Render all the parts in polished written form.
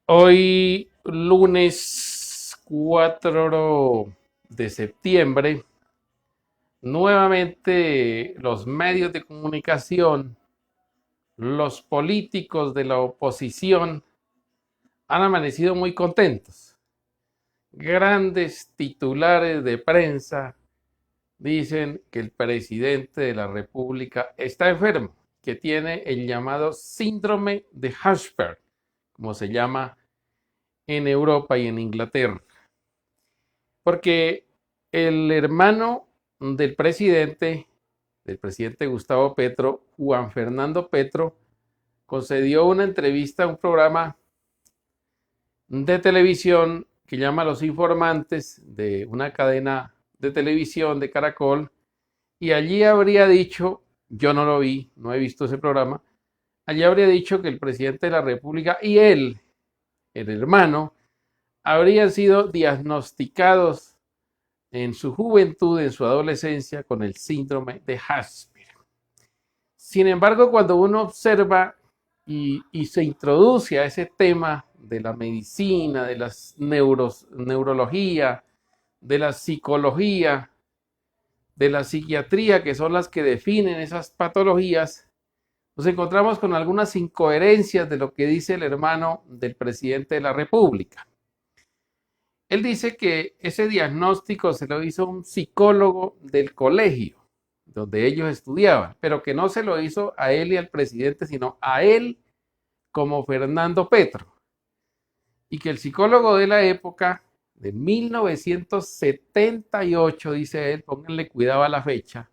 Hoy, lunes 4 de septiembre, nuevamente los medios de comunicación, los políticos de la oposición han amanecido muy contentos. Grandes titulares de prensa dicen que el presidente de la República está enfermo, que tiene el llamado síndrome de Hashberg, como se llama en Europa y en Inglaterra. Porque el hermano del presidente Gustavo Petro, Juan Fernando Petro, concedió una entrevista a un programa de televisión que llama Los Informantes, de una cadena de televisión de Caracol, y allí habría dicho, yo no lo vi, no he visto ese programa, allí habría dicho que el presidente de la República y él, el hermano, habrían sido diagnosticados en su juventud, en su adolescencia, con el síndrome de Hashberg. Sin embargo, cuando uno observa y se introduce a ese tema de la medicina, de la neurología, de la psicología, de la psiquiatría, que son las que definen esas patologías, nos encontramos con algunas incoherencias de lo que dice el hermano del presidente de la República. Él dice que ese diagnóstico se lo hizo un psicólogo del colegio donde ellos estudiaban, pero que no se lo hizo a él y al presidente, sino a él como Fernando Petro. Y que el psicólogo de la época, de 1978, dice él, pónganle cuidado a la fecha,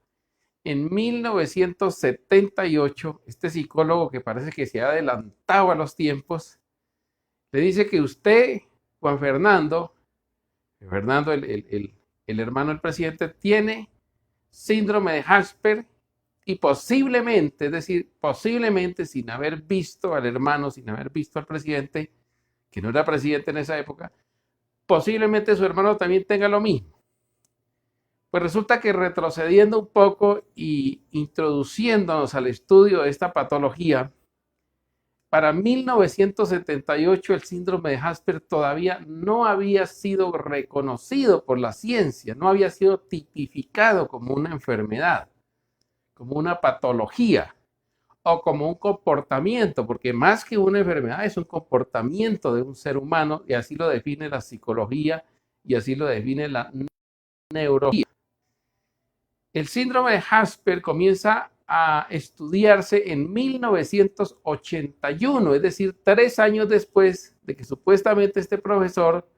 en 1978, este psicólogo que parece que se ha adelantado a los tiempos, le dice que usted, Juan Fernando, el hermano del presidente, tiene síndrome de Hashberg y posiblemente, es decir, posiblemente sin haber visto al hermano, sin haber visto al presidente, que no era presidente en esa época, posiblemente su hermano también tenga lo mismo. Pues resulta que retrocediendo un poco y introduciéndonos al estudio de esta patología, para 1978 el síndrome de Hashberg todavía no había sido reconocido por la ciencia, no había sido tipificado como una enfermedad, como una patología o como un comportamiento, porque más que una enfermedad es un comportamiento de un ser humano y así lo define la psicología y así lo define la neurología. El síndrome de Hashberg comienza a estudiarse en 1981, es decir, 3 años después de que supuestamente este profesor,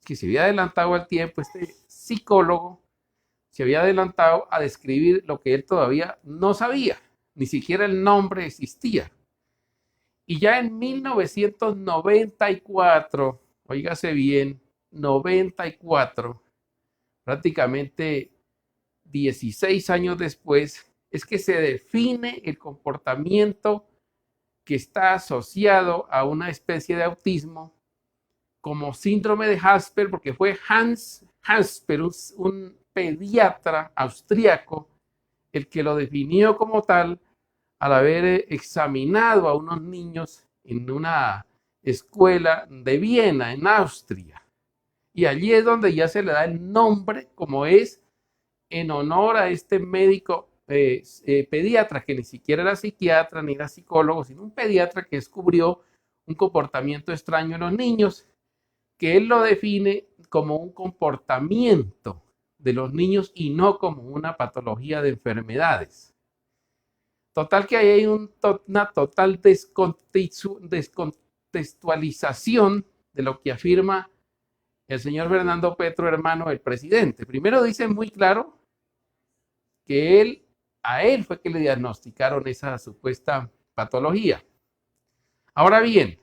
que se había adelantado al tiempo, este psicólogo, se había adelantado a describir lo que él todavía no sabía, ni siquiera el nombre existía. Y ya en 1994, oígase bien, 94, prácticamente 16 años después, es que se define el comportamiento que está asociado a una especie de autismo como síndrome de Hashberg, porque fue Hans Hashberg, un pediatra austriaco, el que lo definió como tal al haber examinado a unos niños en una escuela de Viena, en Austria. Y allí es donde ya se le da el nombre como es en honor a este médico pediatra, que ni siquiera era psiquiatra ni era psicólogo, sino un pediatra que descubrió un comportamiento extraño en los niños, que él lo define como un comportamiento de los niños y no como una patología de enfermedades. Total que ahí hay una total descontextualización de lo que afirma el señor Fernando Petro, hermano del presidente. Primero dice muy claro que a él fue que le diagnosticaron esa supuesta patología. Ahora bien,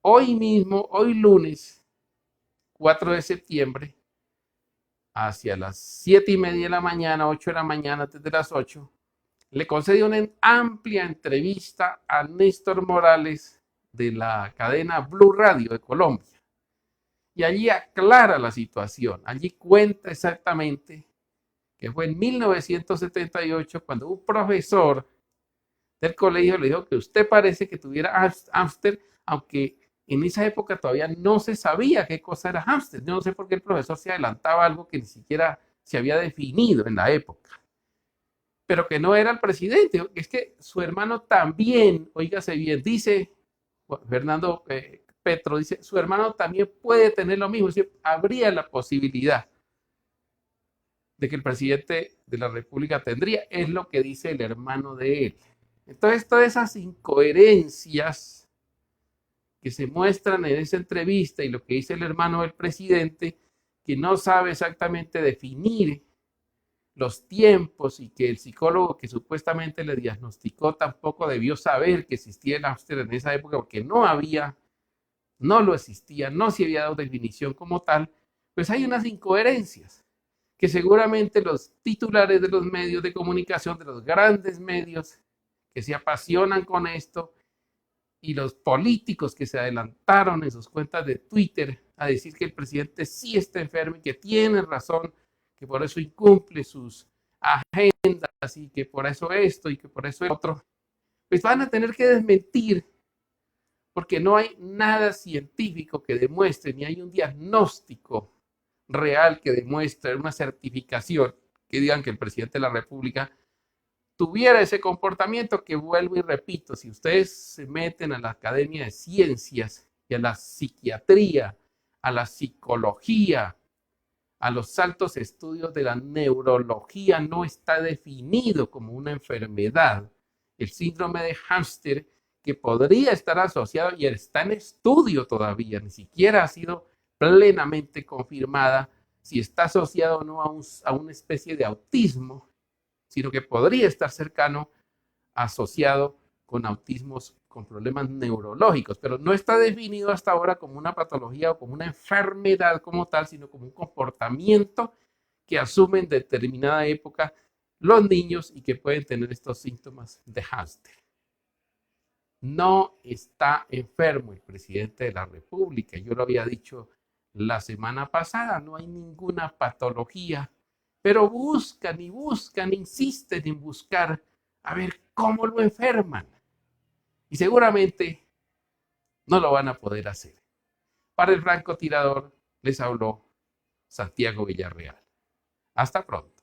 hoy mismo, hoy lunes 4 de septiembre, hacia las 7:30 de la mañana, 8 de la mañana, antes de las 8, le concedió una amplia entrevista a Néstor Morales de la cadena Blue Radio de Colombia. Y allí aclara la situación, allí cuenta exactamente que fue en 1978 cuando un profesor del colegio le dijo que usted parece que tuviera Amster, aunque en esa época todavía no se sabía qué cosa era hámster. Yo no sé por qué el profesor se adelantaba a algo que ni siquiera se había definido en la época, pero que no era el presidente. Es que su hermano también, oígase bien, dice Fernando Petro, dice, su hermano también puede tener lo mismo. Es decir, habría la posibilidad de que el presidente de la República tendría, es lo que dice el hermano de él. Entonces, todas esas incoherencias que se muestran en esa entrevista y lo que dice el hermano del presidente, que no sabe exactamente definir los tiempos y que el psicólogo que supuestamente le diagnosticó tampoco debió saber que existía el hámster en esa época porque no lo existía, no se había dado definición como tal, pues hay unas incoherencias que seguramente los titulares de los medios de comunicación, de los grandes medios que se apasionan con esto, y los políticos que se adelantaron en sus cuentas de Twitter a decir que el presidente sí está enfermo y que tiene razón, que por eso incumple sus agendas y que por eso esto y que por eso otro, pues van a tener que desmentir porque no hay nada científico que demuestre, ni hay un diagnóstico real que demuestre una certificación que digan que el presidente de la República tuviera ese comportamiento que vuelvo y repito, si ustedes se meten a la Academia de Ciencias y a la psiquiatría, a la psicología, a los altos estudios de la neurología, no está definido como una enfermedad. El síndrome de hámster, que podría estar asociado y está en estudio todavía, ni siquiera ha sido plenamente confirmada si está asociado o no a una especie de autismo, sino que podría estar cercano, asociado con autismos, con problemas neurológicos, pero no está definido hasta ahora como una patología o como una enfermedad como tal, sino como un comportamiento que asumen en determinada época los niños y que pueden tener estos síntomas de hámster. No está enfermo el presidente de la República, yo lo había dicho la semana pasada, no hay ninguna patología, pero buscan y buscan, insisten en buscar a ver cómo lo enferman. Y seguramente no lo van a poder hacer. Para el francotirador les habló Santiago Villarreal. Hasta pronto.